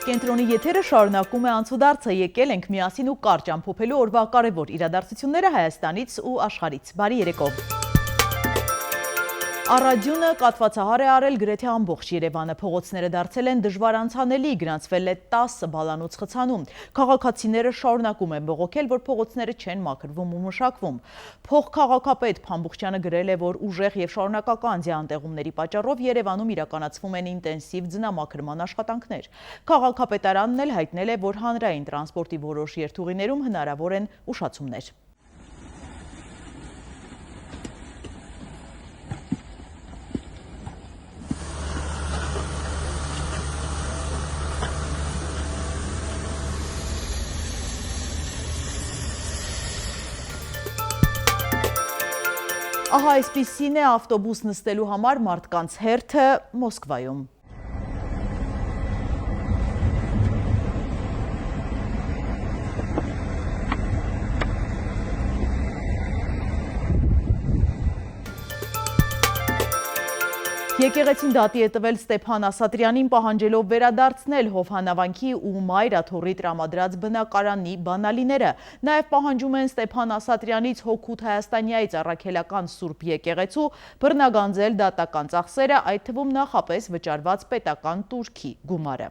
Կենտրոնի եթերը շարունակում է անցուդարձը, եկել ենք միասին ու կարճ ամփոփելու օրվա կարևոր իրադարձությունները Հայաստանից ու աշխարհից։ Բարի երեկո։ Առաջյունը կաթվածահար է արել գրեթե ամբողջ Երևանը, փողոցները դարձել են դժվար անցանելի, գրանցվել է 10 բալանոց խցանում։ Քաղաքացիները շարունակում են բողոքել, որ փողոցները չեն մաքրվում ու մշակվում։ Փոխքաղաքապետ Փամբուխչյանը գրել է, որ ուժեղ եւ շարունակական ձիանտեղումների պատճառով Երևանում իրականացվում են ինտենսիվ ձնամաքրման աշխատանքներ։ Քաղաքապետարանն էլ հայտնել է, որ հանրային տրանսպորտի որոշ երթուղիներում հնարավոր են ուշացումներ։ Ահա այսպիսին է ավտոբուս նստելու համար մարդկանց հերթը Մոսկվայում։ Եկեղեցին դատի է տվել Ստեփան Ասատրյանին, պահանջելով վերադարձնել Հովհանավանքի ու Մայր Աթոռի տրամադրած բնակարանի բանալիները։ Նաև պահանջում են Ստեփան Ասատրյանից Հոգուտ Հայաստանյայից առաքելական Սուրբ եկեղեցու բռնագանձել դատական ծախսերը, այդ թվում նախապես վճարված պետական տուրքի գումարը։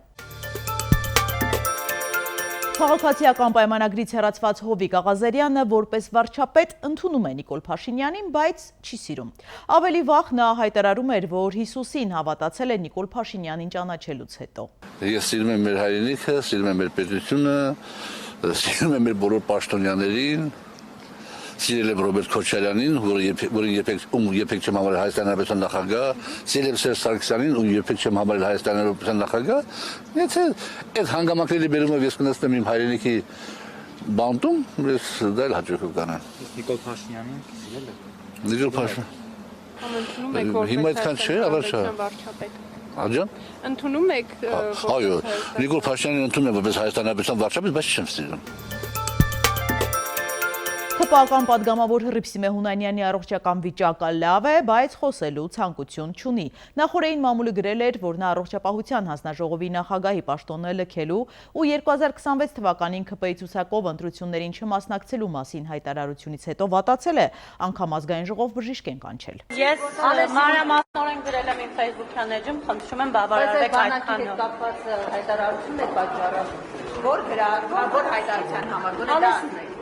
Քաղաքացիական պայմանագրից հեռացված Հովիկ Աղազարյանը որպես վարչապետ ընդունում է Նիկոլ Փաշինյանին, բայց չի սիրում։ Ավելի վաղ նա հայտարարում էր, որ Հիսուսին հավատացել է Նիկոլ Փաշինյանին ճանաչելուց հետո։ Ես սիրում եմ մեր հայրենիքը, սիրում եմ մեր պետությունը, սիրում եմ մեր բոլոր պաշտոնյաներին, սիրել եմ Ռոբերտ Քոչարյանին, որին երբեք չեմ համարել Հայաստանի Հանրապետության նախագահ, սիրել եմ Սերժ Սարգսյանին, ում երբեք չեմ համարել Հայաստանի Հանրապետության նախագահ, եթե այդ հանգամանքների բերումով ես կնստեմ իմ հայրենիքի բանտում, ես դա էլ հաճույք կանեմ։ Նիկոլ Փաշինյանին սիրել եք։ Նիկոլ Փաշինյան։ Հիմա այդքան չէ, ավարշա։ Աջան։ Ընդունում եք Այո, Նիկոլ Փաշինյանին ընդունում եմ որպես Հայաստանի Հանրապետության վարչապետ, բայց չեմ սիրում։ ՀՊԱ-ական պատգամավոր Հռիփ Սիմեհունյանյանի առողջական վիճակը լավ է, բայց խոսելու ցանկություն չունի։ Նախորդին մամուլը գրել էր, որ նա առողջապահության հանձնաժողովի նախագահի պաշտոնը լքելու ու 2026 թվականին ԿՊ-ի ցուցակով ընտրություններին չմասնակցելու մասին հայտարարությունից հետո վատացել է, անգամ ազգային ժողով բժիշկ են կանչել։ Ես մանրամասնորեն գրել եմ իմ Facebook-յան էջում, խնդրում եմ բավարարեք այդ քանով։ Կապված հայտարարություն եք պատճառով, որ հայտարարության համար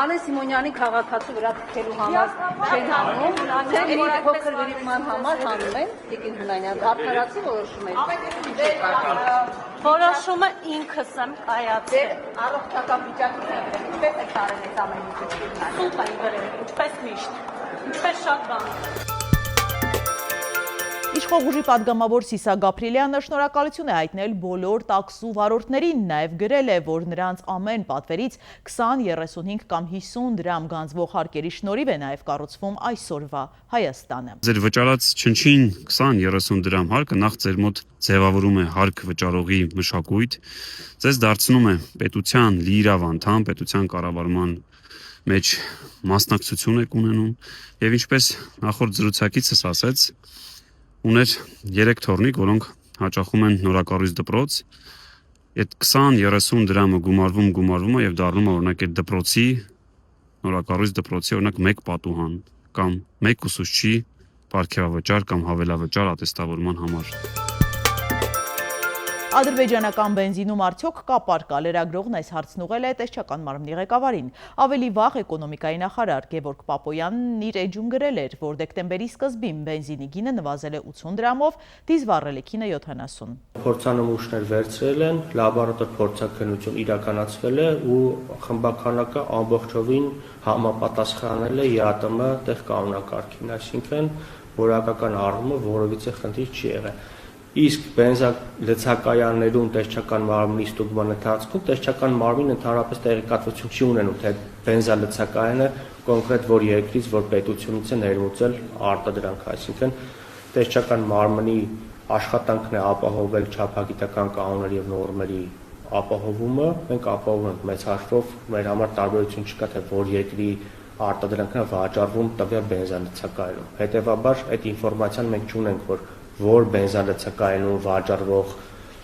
Անե Սիմոնյանի քաղաքացու վրա թքելու համար չեն հանում, թե փոքր գրիպման համար հանում են, Տիկին Հունանյան, արդարացի որոշում եք։ Որոշումը ինքս եմ կայացրել։ Առողջական վիճակից եք, ինչպես եք տարել այս ամեն ինչը։ Սուտ եմ գրել, ինչպես միշտ, ինչպես շատ բան։ Իշխող ուժի պատգամավոր Սիսա Գաբրիելյանը շնորհակալություն է հայտնել բոլոր տաքսու վարորդներին, նաև գրել է, որ նրանց ամեն պատվերից 20, 35 կամ 50 դրամ գանձվող հարկերի շնորհիվ է նաև կառուցվում այսօրվա Հայաստանը։ Ձեր վճարած չնչին 20-30 դրամ հարկը նախ ձեր մոտ ձևավորում է հարկ վճարողի մշակույթ, ձեզ դարձնում է պետության լիիրավ անդամ, պետության կառավարման մեջ մասնակցություն եք ունենում եւ ինչպես նախորդ զրուցակիցս ասեց, ուներ 3 թորնիկ, որոնք հաճախում են նորակառույց դպրոց, այդ 20-30 դրամը գումարվում է եւ դառնում է օրինակ այդ դպրոցի նորակառույց դպրոցի օրինակ 1 պատուհան կամ 1 ուսուցչի պարգևավճար կամ հավելավճար ատեստավորման համար։ Ադրբեջանական բենզինում արդյոք կա պարկա, լրագրողն այս հարցն ուղղել է տեսչական մարմնի ղեկավարին։ Ավելի վաղ էկոնոմիկայի նախարար Գևորգ Պապոյանն իր էջում գրել էր, որ դեկտեմբերի սկզբին բենզինի գինը նվազել է 80 դրամով, դիզվառելիքինը 70։ Փորձանմուշներ վերցրել են, լաբորատոր փորձաքննություն իրականացվել է ու խմբականակը ամբողջովին համապատասխանել է ԵԱՏՄ տեղ կանոնակարգին, այսինքն որակական առումով որևիցե խնդիր չի եղել։ Իսկ բենզալցակայաններում տեսչական մարմնի ստուգման ընթացքում տեսչական մարմինը ընդհանրապես տեղեկատվություն չի ունենում, թե բենզալցակայանը կոնկրետ որ երկրից, որ պետությունից է ներմուծել արտադրանք, այսինքն տեսչական մարմնի աշխատանքն է ապահովել չափագիտական կանոնների եւ նորմերի ապահովումը, մենք ապահովում ենք մեծ հաշվով, մեր համար տարբերություն չկա, թե որ երկրի արտադրանքն է վաճառվում տվյալ բենզալցակայանում։ Հետևաբար այդ ինֆորմացիան մենք չունենք, որ բենզալցակայանում վաճառվող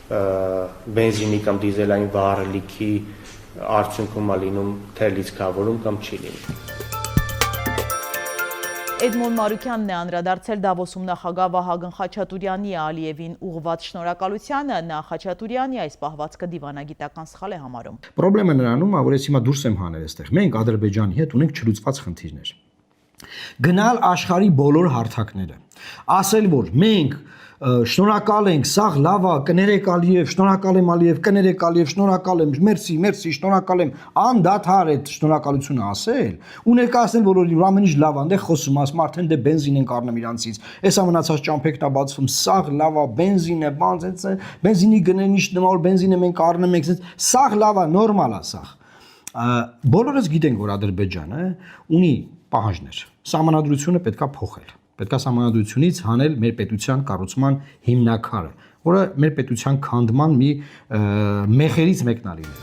բենզինի կամ դիզելային վառելիքի արդյունքում է լինում թե լիցքավորում կամ չի լինում։ Էդմոն Մարուկյանն է անդրադարձել Դավոսում նախագահ Վահագն Խաչատուրյանի Ալիևին ուղղված շնորհակալությանը, նա Խաչատուրյանի այս պահվածքը դիվանագիտական սխալ է համարում։ Պրոբլեմը նրանում է, որ ես հիմա դուրս եմ հանել այստեղ։ Մենք Ադրբեջանի հետ ունենք չլուծված խնդիրներ։ Գնալ աշխարհի բոլոր հարթակները, ասել, որ մենք շնորհակալ ենք, սաղ լավ է, կներեք Ալիև, շնորհակալ եմ Ալիև, կներեք Ալիև, շնորհակալ եմ, մերսի, շնորհակալ եմ, անդադար այդ շնորհակալությունը ասել, ու ներկայացնել բոլորին, որ ամեն ինչ լավ է, այնտեղ խոսում ասում, արդեն դե բենզին ենք առնում իրանցից, էսա մնացած ճամփեքն է բացվում, սաղ լավ է, բենզին է, բան, բենզինի գնեն ինչ նման, որ բենզինը մենք առնում ենք, սաղ լավ է, նորմալ է սաղ։ Բոլորս գիտենք, որ Ադրբեջանը ունի պահանջներ, սահմանադրությունը պետքա փոխել։ Պետք է սահմանադրությունից հանել մեր պետության կառուցման հիմնաքարը, որը մեր պետության քանդման մի մեխերից մեկն է լինել։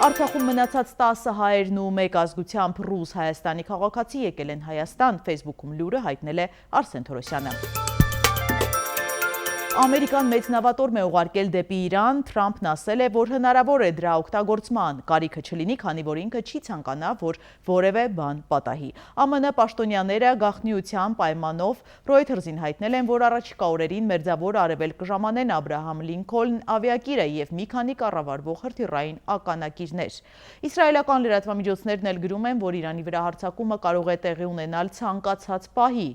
Արցախում մնացած 10 հայերն ու մեկ ազգությամբ ռուս Հայաստանի քաղաքացի եկել են Հայաստան, Facebook-ում լուրը հայտնել է Արսեն Թորոսյանը։ Ամերիկան մեծ նավատորմ է ուղարկել դեպի Իրան, Թրամփն ասել է, որ հնարավոր է դրա օգտագործման, կարիքը չլինի, քանի որ ինքը չի ցանկանա, որ որևէ բան պատահի։ ԱՄՆ պաշտոնյաները գաղտնիության պայմանով Reuters-ին հայտնել են, որ առաջիկա օրերին Մերձավոր Արևելք կժամանեն Աբրահամ Լինքոլն ավիակիրը եւ մի քանի կառավարվող հրթիռային ականակիրներ։ Իսրայելական լրատվամիջոցներն էլ գրում են, որ Իրանի վրա հարձակումը կարող է տեղի ունենալ ցանկացած պահի,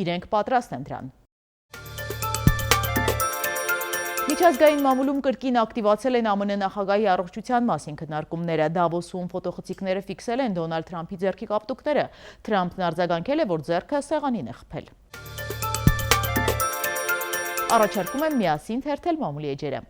իրենք պատրաստ են դրան։ Միջազգային մամուլում կրկին ակտիվացել են ԱՄՆ նախագահի առողջության մասին քննարկումները, Դավոսում ֆոտոխցիկները ֆիքսել են Դոնալդ Թրամփի ձեռքի կապտուկները, Թրամփն արձագանքել է, որ ձեռքը սեղանին է խփել։ Առաջարկում եմ միասին թերթել մամուլի էջերը։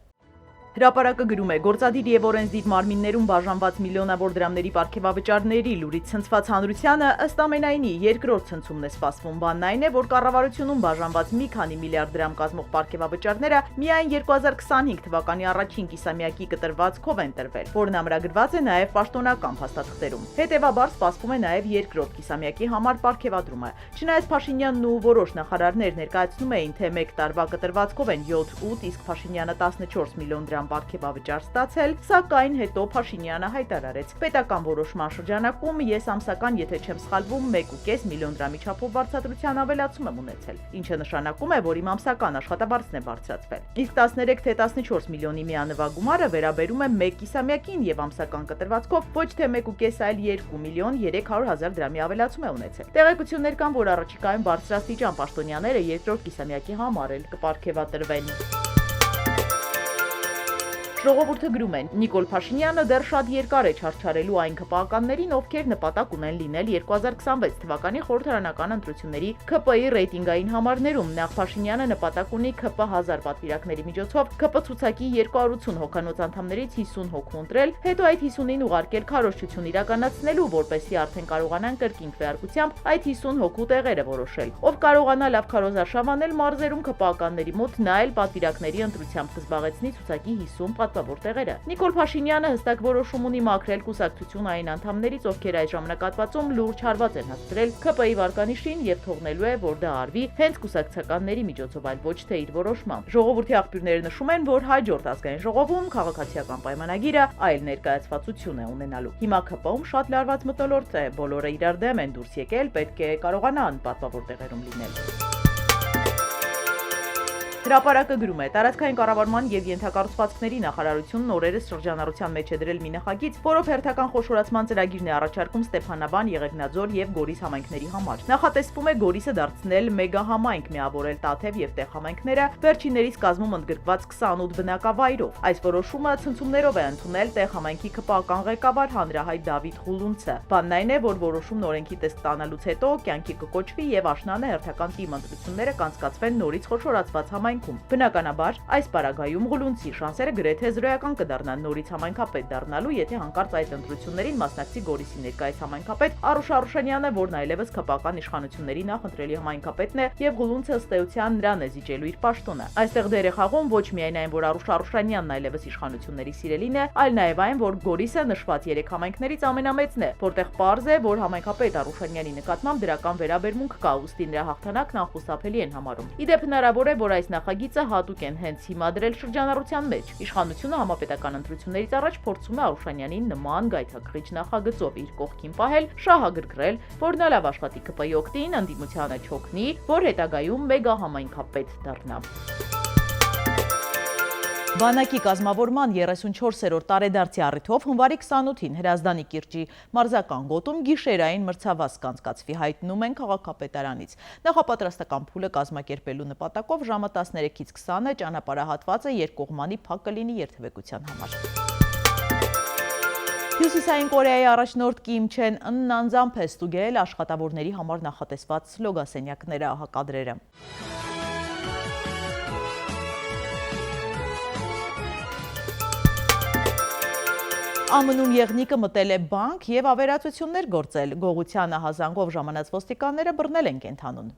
Հրապարակը գրում է, գործադիր եւ օրենսդիր մարմիններում բաժանված միլիոնավոր դրամների պարգևավճարների լուրից ցնցված հանրությանը ըստ ամենայնի երկրորդ ցնցումն է սպասվում, բանն այն է, որ կառավարությունում բաժանված մի քանի միլիարդ դրամ կազմող պարգևավճարները միայն 2025 թվականի առաջին կիսամյակի կտրվածքով են տրվել, որն ամրագրված է նաեւ պաշտոնական փաստաթղթերում։ Հետևաբար սպասվում է նաեւ երկրորդ կիսամյակի համար պարգևադրումը։ Չնայած Փաշինյանն ու որոշ նախարարներ ներկայացնում էին, թե մեկ տարվա կտրվածքով են 7-8, իսկ Փաշինյանը 14 միլիոն դրամ պարգևավճար ստացել, սակայն հետո Փաշինյանը հայտարարեց. պետական որոշման շրջանակում ես ամսական, եթե չեմ սխալվում, 1.5 միլիոն դրամի չափով վարձատրության ավելացում եմ ունեցել, ինչը նշանակում է, որ իմ ամսական աշխատավարձն է բարձրացվել։ Իսկ 13 թե 14 միլիոնի միանվագ գումարը վերաբերում է 1 կիսամյակին եւ ամսական կտրվածքով ոչ թե 1.5, այլ 2 միլիոն 300,000 դրամի ավելացում է ունեցել։ Տեղեկություններ կան, որ առաջիկայում բարձրաստիճան պաշտոնյաները երկրորդ կիսամյակի համար էլ կպարգևատրվեն։ Ժողովուրդը գրում են, Նիկոլ Փաշինյանը դեռ շատ երկար է չարչարելու այն ԿՊԱ-ականներին, ովքեր նպատակ ունեն լինել 2026 թվականի խորհրդարանական ընտրությունների ԿՊ-ի ռեյտինգային համարներում։ Նախ Փաշինյանը նպատակ ունի ԿՊ 1000 պատվիրակների միջոցով ԿՊ ցուցակի 280 հոգանոց անդամներից 50 հոգու ընտրել, հետո այդ 50-ին ուղարկել քարոզչություն իրականացնելու, որպեսզի արդեն կարողանան կրկին քվեարկությամբ այդ 50 հոգու տեղերը որոշել։ Ով կարողանա լավ քարոզարշավ անել մարզերում ԿՊԱ-ականների մոտ, նա էլ պատվիրակների ընտրությամբ կզբաղեցնի ցուցակի 50 տեղերը։ Նիկոլ Փաշինյանը հստակ որոշում ունի մաքրել կուսակցություն այն անդամներից, ովքեր այս ժամանակահատվածում լուրջ հարված են հասցրել ԿՊ-ի վարկանիշին եւ թողնելու է, որ դա արվի հենց կուսակցականների միջոցով, այլ ոչ թե իր որոշմամբ։ Ժողովրդի աղբյուրները նշում են, որ հաջորդ ազգային ժողովում քաղաքացիական պայմանագիրը այլ ներկայացվածություն է ունենալու։ Հիմա ԿՊ-ում շատ լարված մթնոլորտ է, բոլորը իրար դեմ են դուրս եկել, պետք է կարողանան պատվավոր տեղերում լինել։ Հրապարակը գրում է, տարածքային կառավարման եւ ենթակառուցվածքների նախարարությունն օրերս շրջանառության մեջ է դրել մի նախագիծ, որով հերթական խոշորացման ծրագիրն է առաջարկում Ստեփանաբան, Եղեգնաձոր եւ Գորիս համայնքների համար։ Նախատեսվում է Գորիսը դարձնել մեգա համայնք, միավորել Տաթև եւ Տեղ համայնքները, վերջիններիս կազմում ընդգրկված 28 բնակավայրով։ Այս որոշումը ցնցումներով է ընդունել Տեղ համայնքի ԿՊԱ-ական ղեկավար հանրահայտ Դավիթ Խուլունցը։ Բանն այն է, որ որոշումն օրենքի տեսք ստանալուց հետո կյանքի կկոչվի եւ աշնանը հերթական թիմ ընտրությունները կանցկացվեն նորից խոշորացված համայնքում։ Բնականաբար, այս պարագայում Ղուլունցի շանսերը գրեթե զրոյական կդառնան նորից համայնքապետ դառնալու, եթե հանկարծ այդ ընտրություններին մասնակցի Գորիսի ներկայիս համայնքապետ Արուշ Արուշանյանը, որն այլևս ԿՊԱ-ական իշխանությունների նախընտրելի համայնքապետն է, եւ Ղուլունցը ըստ էության նրան է զիջելու իր պաշտոնը։ Այստեղ դեր է խաղում ոչ միայն այն, որ Արուշ Արուշանյանն այլևս իշխանությունների սիրելին է, այլ նաեւ այն, որ Գորիսը նշված 3 համայնքներից ամենամեծն է, որտեղ պարզ է, որ համայնքապետ Արուշանյանի նկատմամբ դրական վերաբերմունք կա, ուստի նրա հաղթանակն անխուսափելի են համարում։ Իդեպ հնարավոր է, որ այս նախագիծը հատուկ են հենց հիմա դրել շրջանառության մեջ։ Իշխանությունը համապետական ընտրություններից առաջ փորձում է Արուշանյանին նման գայթակղիչ նախագծով իր կողքին պահել, շահագրգռել, որ նա լավ աշխատի ԿՊ-ի օգտին, ընդդիմությանը չօգնի, որ հետագայում մեգա համայնքապետ դառնա։ Բանակի կազմավորման 34-րդ տարեդարձի առիթով հունվարի 28-ին Հրազդանի կիրճի մարզական գոտում գիշերային մրցավազք կանցկացվի, հայտնում են քաղաքապետարանից։ Նախապատրաստական փուլը կազմակերպելու նպատակով ժամը 13-ից 20-ը ճանապարհահատվածը երկկողմանի փակ կլինի երթևեկության համար։ Հյուսիսային Կորեայի առաջնորդ Կիմ Չեն Ընն անձամբ է ստուգել աշխատավորների համար նախատեսված լոգասենյակները, ահա կադրերը։ ԱՄՆ-ում եղնիկը մտել է բանկ և ավերածություններ գործել։ Գողությանը հազանգով ժամանած ոստիկանները բռնել են կենդանուն։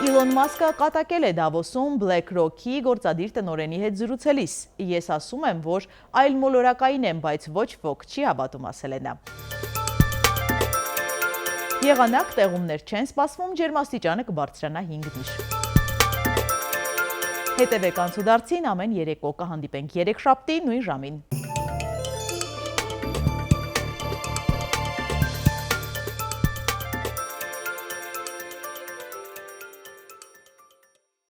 Իլոն Մասկը կատակել է Դավոսում BlackRock-ի գործադիր տնօրենի հետ զրուցելիս։ Ես ասում եմ, որ այլ մոլորակային եմ, բայց ոչ ոք չի հավատում, ասել է նա։ Եղանակ տեղումներ չեն սպասվում, ջերմաստիճանը կբարձրանա 5 դիշ։ Հետևեք անցուդարձին ամեն երեկո, կհանդիպենք երեքշաբթի նույն ժամին։